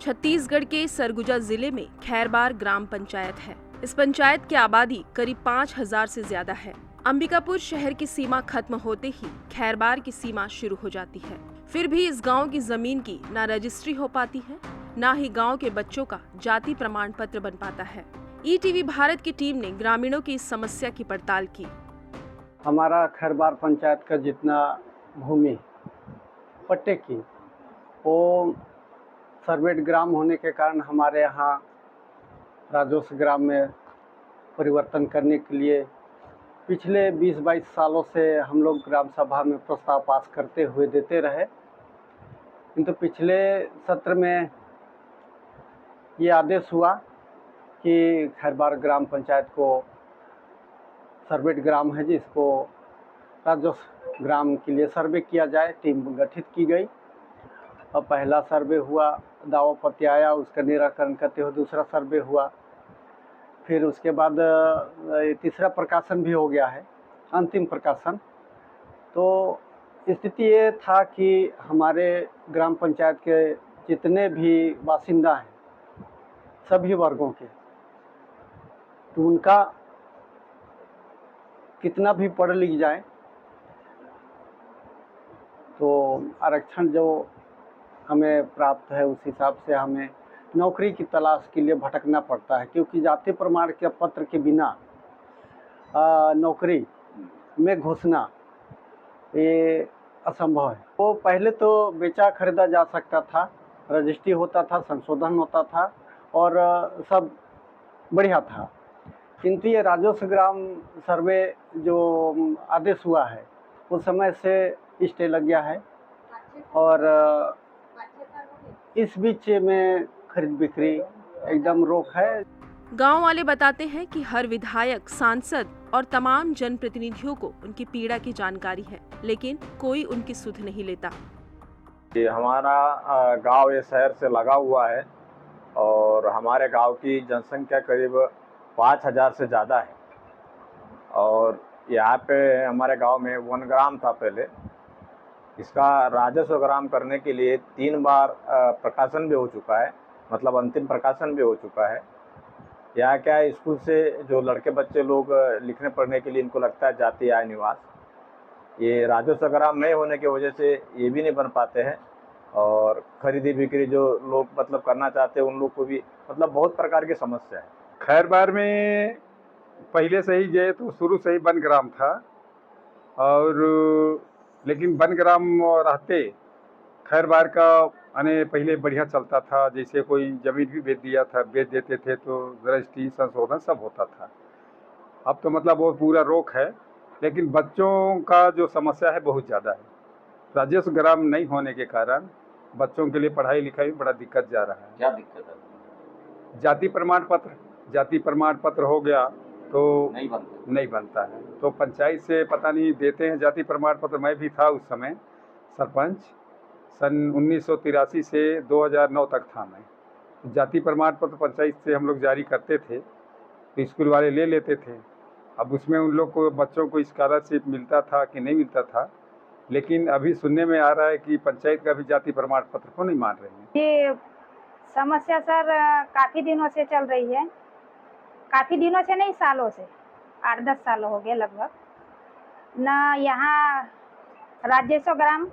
छत्तीसगढ़ के सरगुजा जिले में खैरबार ग्राम पंचायत है। इस पंचायत की आबादी करीब 5000 से ज्यादा है। अंबिकापुर शहर की सीमा खत्म होते ही खैरबार की सीमा शुरू हो जाती है। फिर भी इस गांव की जमीन की न रजिस्ट्री हो पाती है, न ही गांव के बच्चों का जाति प्रमाण पत्र बन पाता है। ईटीवी भारत की टीम ने ग्रामीणों की इस समस्या की पड़ताल की। हमारा खैरबार पंचायत का जितना भूमि पट्टे की वो सर्वेट ग्राम होने के कारण हमारे यहाँ राजस्व ग्राम में परिवर्तन करने के लिए पिछले 20-22 सालों से हम लोग ग्राम सभा में प्रस्ताव पास करते हुए देते रहे, किंतु पिछले सत्र में ये आदेश हुआ कि खैरबार ग्राम पंचायत को सर्वेट ग्राम है जिसको राजस्व ग्राम के लिए सर्वे किया जाए। टीम गठित की गई और पहला सर्वे हुआ, दावा पत्र आया, उसका निराकरण करते हुए दूसरा सर्वे हुआ, फिर उसके बाद तीसरा प्रकाशन भी हो गया है, अंतिम प्रकाशन। तो स्थिति ये था कि हमारे ग्राम पंचायत के जितने भी बासिंदा हैं सभी वर्गों के, तो उनका कितना भी पढ़ लिख जाए तो आरक्षण जो हमें प्राप्त है उस हिसाब से हमें नौकरी की तलाश के लिए भटकना पड़ता है, क्योंकि जाति प्रमाण के पत्र के बिना नौकरी में घुसना ये असंभव है। वो पहले तो बेचा खरीदा जा सकता था, रजिस्ट्री होता था, संशोधन होता था और सब बढ़िया था, किंतु ये राजस्व ग्राम सर्वे जो आदेश हुआ है उस समय से स्टे लग गया है और इस बीच में खरीद बिक्री एकदम रोक है। गांव वाले बताते हैं कि हर विधायक, सांसद और तमाम जनप्रतिनिधियों को उनकी पीड़ा की जानकारी है, लेकिन कोई उनकी सुध नहीं लेता। ये हमारा गांव ये शहर से लगा हुआ है और हमारे गांव की जनसंख्या करीब 5000 से ज़्यादा है और यहाँ पे हमारे गांव में वन ग्राम था पहले। इसका राजस्व ग्राम करने के लिए 3 बार प्रकाशन भी हो चुका है, मतलब अंतिम प्रकाशन भी हो चुका है। यहाँ क्या है, स्कूल से जो लड़के बच्चे लोग लिखने पढ़ने के लिए इनको लगता है जाति आय निवास, ये राजस्व ग्राम नहीं होने की वजह से ये भी नहीं बन पाते हैं और खरीदी बिक्री जो लोग मतलब करना चाहते हैं उन लोग को भी मतलब बहुत प्रकार की समस्या है। खैरबार में पहले से ही जो तो शुरू से ही वन ग्राम था और लेकिन वन ग्राम रहते खैरबार का पहले बढ़िया चलता था, जैसे कोई जमीन भी बेच देते थे तो रजिस्ट्री संशोधन सब होता था। अब तो मतलब वो पूरा रोक है, लेकिन बच्चों का जो समस्या है बहुत ज़्यादा है। राजस्व ग्राम नहीं होने के कारण बच्चों के लिए पढ़ाई लिखाई में बड़ा दिक्कत जा रहा है। क्या दिक्कत है? जाति प्रमाण पत्र हो गया तो नहीं बनता है, तो पंचायत से पता नहीं देते हैं जाति प्रमाण पत्र। मैं भी था उस समय सरपंच, सन 1983 से 2009 तक था मैं। जाति प्रमाण पत्र पंचायत से हम लोग जारी करते थे तो स्कूल वाले ले लेते थे। अब उसमें उन लोग को बच्चों को स्कॉलरशिप मिलता था कि नहीं मिलता था, लेकिन अभी सुनने में आ रहा है कि पंचायत का भी जाति प्रमाण पत्र को नहीं मान रही है। ये समस्या सर काफ़ी दिनों से चल रही है, काफ़ी दिनों से नहीं, सालों से, 8-10 साल हो गए लगभग। न यहाँ राजस्व ग्राम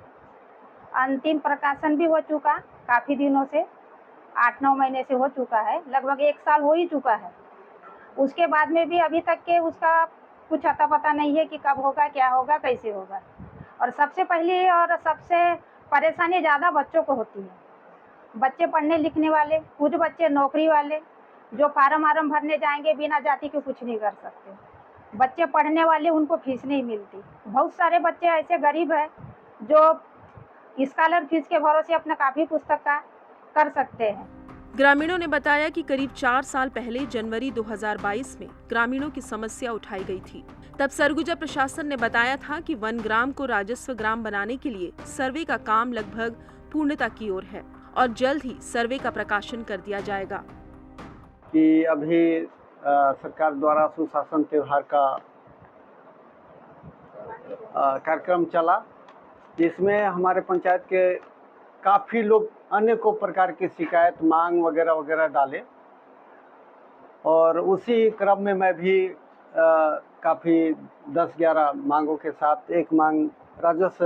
अंतिम प्रकाशन भी हो चुका, काफ़ी दिनों से 8-9 महीने से हो चुका है, लगभग 1 साल हो ही चुका है। उसके बाद में भी अभी तक के उसका कुछ अता पता नहीं है कि कब होगा, क्या होगा, कैसे होगा। और सबसे पहली और सबसे परेशानी ज़्यादा बच्चों को होती है। बच्चे पढ़ने लिखने वाले, कुछ बच्चे नौकरी वाले जो फार्म भरने जाएंगे बिना जाति के कुछ नहीं कर सकते। बच्चे पढ़ने वाले, उनको फीस नहीं मिलती। बहुत सारे बच्चे ऐसे गरीब हैं जो स्कॉलर फीस के भरोसे अपना कापी पुस्तक का कर सकते हैं। ग्रामीणों ने बताया कि करीब 4 साल पहले जनवरी 2022 में ग्रामीणों की समस्या उठाई गई थी। तब सरगुजा प्रशासन ने बताया था कि वन ग्राम को राजस्व ग्राम बनाने के लिए सर्वे का काम लगभग पूर्णता की ओर है और जल्द ही सर्वे का प्रकाशन कर दिया जाएगा। कि अभी सरकार द्वारा सुशासन त्योहार का कार्यक्रम चला, जिसमें हमारे पंचायत के काफ़ी लोग अनेकों प्रकार की शिकायत मांग वगैरह वगैरह डाले, और उसी क्रम में मैं भी काफ़ी 10-11 मांगों के साथ एक मांग राजस्व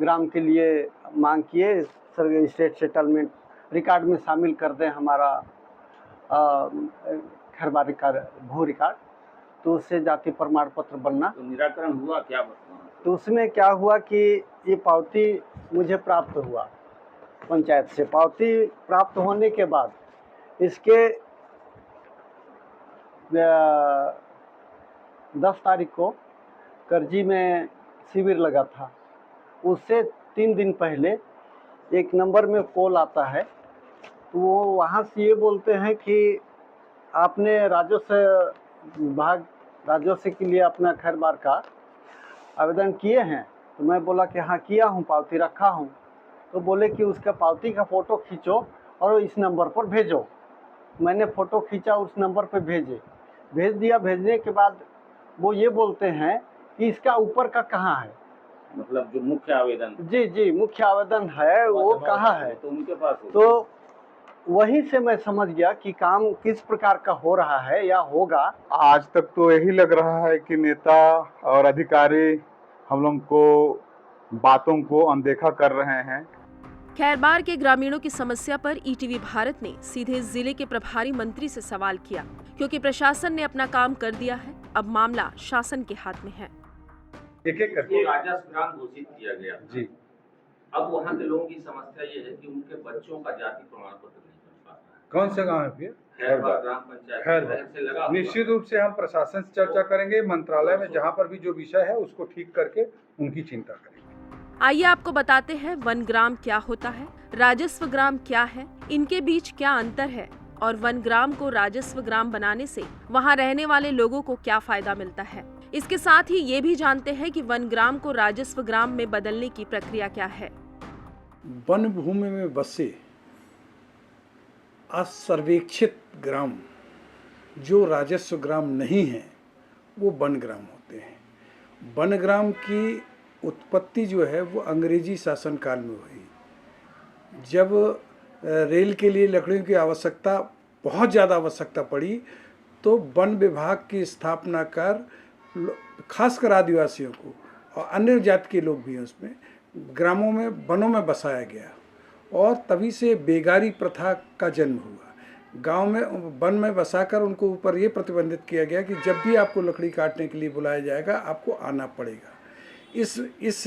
ग्राम के लिए मांग किए, स्टेट सेटलमेंट रिकॉर्ड में शामिल कर दें हमारा खैरबार रिकॉर्ड, भू रिकॉर्ड, तो उससे जाति प्रमाण पत्र बनना। तो निराकरण हुआ क्या? तो उसमें क्या हुआ कि ये पावती मुझे प्राप्त हुआ, पंचायत से पावती प्राप्त होने के बाद इसके 10 तारीख को करजी में शिविर लगा था। उससे 3 दिन पहले एक नंबर में कॉल आता है, तो वो वहाँ से ये बोलते हैं कि आपने राजस्व विभाग राजस्व के लिए अपना खैरबार का आवेदन किए हैं? तो मैं बोला कि हाँ किया हूँ, पावती रखा हूँ। तो बोले कि उसका पावती का फ़ोटो खींचो और इस नंबर पर भेजो। मैंने फ़ोटो खींचा, उस नंबर पर भेज दिया। भेजने के बाद वो ये बोलते हैं कि इसका ऊपर का कहाँ है, मतलब जो मुख्य आवेदन? जी मुख्य आवेदन है वो कहाँ है? तो उनके पास तो वहीं से मैं समझ गया कि काम किस प्रकार का हो रहा है या होगा। आज तक तो यही लग रहा है कि नेता और अधिकारी हम लोग को बातों को अनदेखा कर रहे हैं। खैरबार के ग्रामीणों की समस्या पर ईटीवी भारत ने सीधे जिले के प्रभारी मंत्री से सवाल किया, क्योंकि प्रशासन ने अपना काम कर दिया है, अब मामला शासन के हाथ में है। एक करके राजस्व ग्राम घोषित किया गया जी। अब वहाँ के लोगों की समस्या ये है कि उनके बच्चों का जाति प्रमाण पत्र नहीं बन पाता है। कौन सा गांव है फिर? खैरबार ग्राम पंचायत से लगा। निश्चित रूप से हम प्रशासन से चर्चा करेंगे, मंत्रालय में जहां पर भी जो विषय है उसको ठीक करके उनकी चिंता करेंगे। आइए आपको बताते हैं वन ग्राम क्या होता है, राजस्व ग्राम क्या है, इनके बीच क्या अंतर है और वन ग्राम को राजस्व ग्राम बनाने से वहां रहने वाले लोगों को क्या फायदा मिलता है। इसके साथ ही ये भी जानते हैं कि वन ग्राम को राजस्व ग्राम में बदलने की प्रक्रिया क्या है। वन भूमि में बसे असर्वेक्षित ग्राम जो राजस्व ग्राम नहीं है वो वन ग्राम होते हैं। वन ग्राम की उत्पत्ति जो है वो अंग्रेजी शासन काल में हुई, जब रेल के लिए लकड़ियों की आवश्यकता, बहुत ज़्यादा आवश्यकता पड़ी, तो वन विभाग की स्थापना कर खासकर आदिवासियों को और अन्य जाति के लोग भी हैं उसमें ग्रामों में, वनों में बसाया गया, और तभी से बेगारी प्रथा का जन्म हुआ। गांव में वन में बसाकर उनको ऊपर ये प्रतिबंधित किया गया कि जब भी आपको लकड़ी काटने के लिए बुलाया जाएगा आपको आना पड़ेगा। इस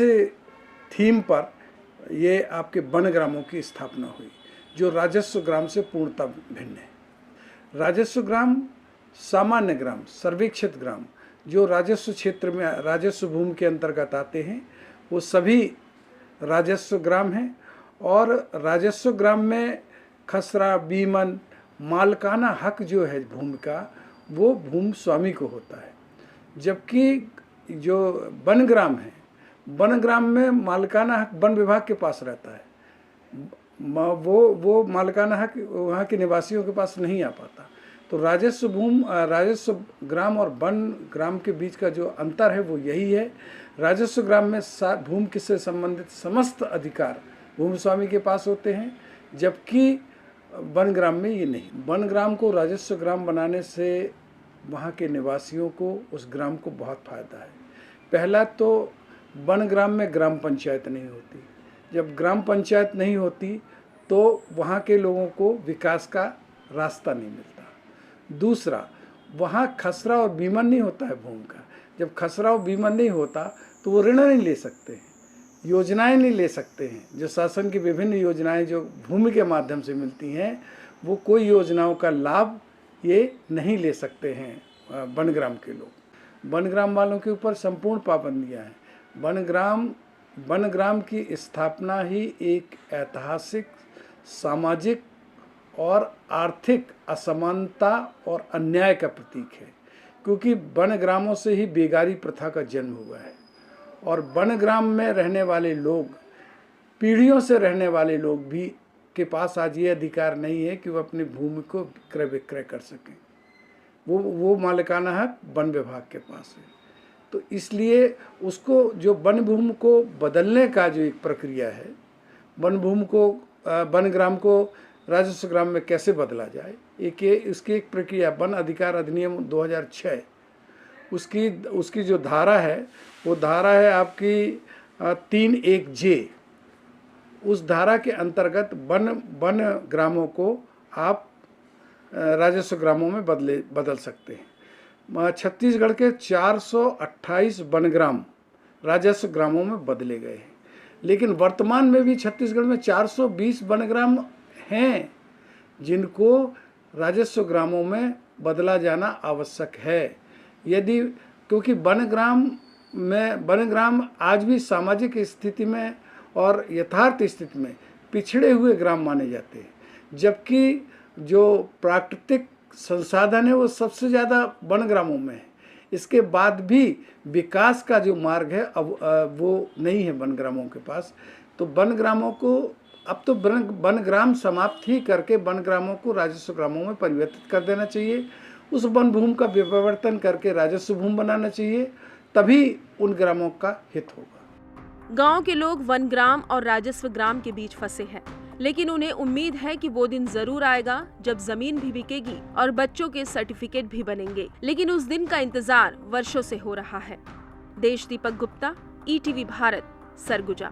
थीम पर ये आपके वन ग्रामों की स्थापना हुई, जो राजस्व ग्राम से पूर्णतः भिन्न है। राजस्व ग्राम, सामान्य ग्राम, सर्वेक्षित ग्राम जो राजस्व क्षेत्र में, राजस्व भूमि के अंतर्गत आते हैं, वो सभी राजस्व ग्राम हैं। और राजस्व ग्राम में खसरा, बीमन, मालकाना हक जो है भूमि का, वो भूमि स्वामी को होता है। जबकि जो वन ग्राम है, वन ग्राम में मालकाना हक वन विभाग के पास रहता है। वो मालकाना हक वहाँ के निवासियों के पास नहीं आ पाता। तो राजस्व ग्राम और वन ग्राम के बीच का जो अंतर है वो यही है। राजस्व ग्राम में भूमि से संबंधित समस्त अधिकार भूमि स्वामी के पास होते हैं, जबकि वन ग्राम में ये नहीं। वन ग्राम को राजस्व ग्राम बनाने से वहाँ के निवासियों को, उस ग्राम को बहुत फायदा है। पहला तो वन ग्राम में ग्राम पंचायत नहीं होती। जब ग्राम पंचायत नहीं होती तो वहाँ के लोगों को विकास का रास्ता नहीं मिलता। दूसरा, वहाँ खसरा और बीमन नहीं होता है भूमि का। जब खसरा और बीमन नहीं होता तो वो ऋण नहीं ले सकते हैं, योजनाएं नहीं ले सकते हैं। जो शासन की विभिन्न योजनाएं जो भूमि के माध्यम से मिलती हैं, वो कोई योजनाओं का लाभ ये नहीं ले सकते हैं वन ग्राम के लोग। वन ग्राम वालों के ऊपर संपूर्ण पाबंदियां हैं। वन ग्राम की स्थापना ही एक ऐतिहासिक, सामाजिक और आर्थिक असमानता और अन्याय का प्रतीक है, क्योंकि वन ग्रामों से ही बेगारी प्रथा का जन्म हुआ है। और वन ग्राम में रहने वाले लोग, पीढ़ियों से रहने वाले लोग भी के पास आज ये अधिकार नहीं है कि वो अपनी भूमि को क्रय विक्रय कर सकें। वो मालिकाना हक वन विभाग के पास है। तो इसलिए उसको, जो वन भूमि को बदलने का जो एक प्रक्रिया है, वन भूमि को वन ग्राम को राजस्व ग्राम में कैसे बदला जाए। इसकी एक प्रक्रिया वन अधिकार अधिनियम 2006, उसकी जो धारा है वो धारा है आपकी 3(1)J। उस धारा के अंतर्गत वन ग्रामों को आप राजस्व ग्रामों में बदल सकते हैं। छत्तीसगढ़ के 428 वन ग्राम राजस्व ग्रामों में बदले गए हैं, लेकिन वर्तमान में भी छत्तीसगढ़ में 420 वन ग्राम हैं जिनको राजस्व ग्रामों में बदला जाना आवश्यक है। यदि क्योंकि वन ग्राम आज भी सामाजिक स्थिति में और यथार्थ स्थिति में पिछड़े हुए ग्राम माने जाते हैं, जबकि जो प्राकृतिक संसाधन है वो सबसे ज़्यादा वन ग्रामों में है। इसके बाद भी विकास का जो मार्ग है अब वो नहीं है वन ग्रामों के पास। तो वन ग्रामों को अब तो वन ग्राम समाप्त ही करके वन ग्रामों को राजस्व ग्रामों में परिवर्तित कर देना चाहिए। उस वन भूमि का विवर्तन करके राजस्व भूमि बनाना चाहिए, तभी उन ग्रामों का हित होगा। गांव के लोग वन ग्राम और राजस्व ग्राम के बीच फंसे हैं, लेकिन उन्हें उम्मीद है कि वो दिन जरूर आएगा जब जमीन भी बिकेगी और बच्चों के सर्टिफिकेट भी बनेंगे। लेकिन उस दिन का इंतजार वर्षों से हो रहा है। देश दीपक गुप्ता, ETV भारत, सरगुजा।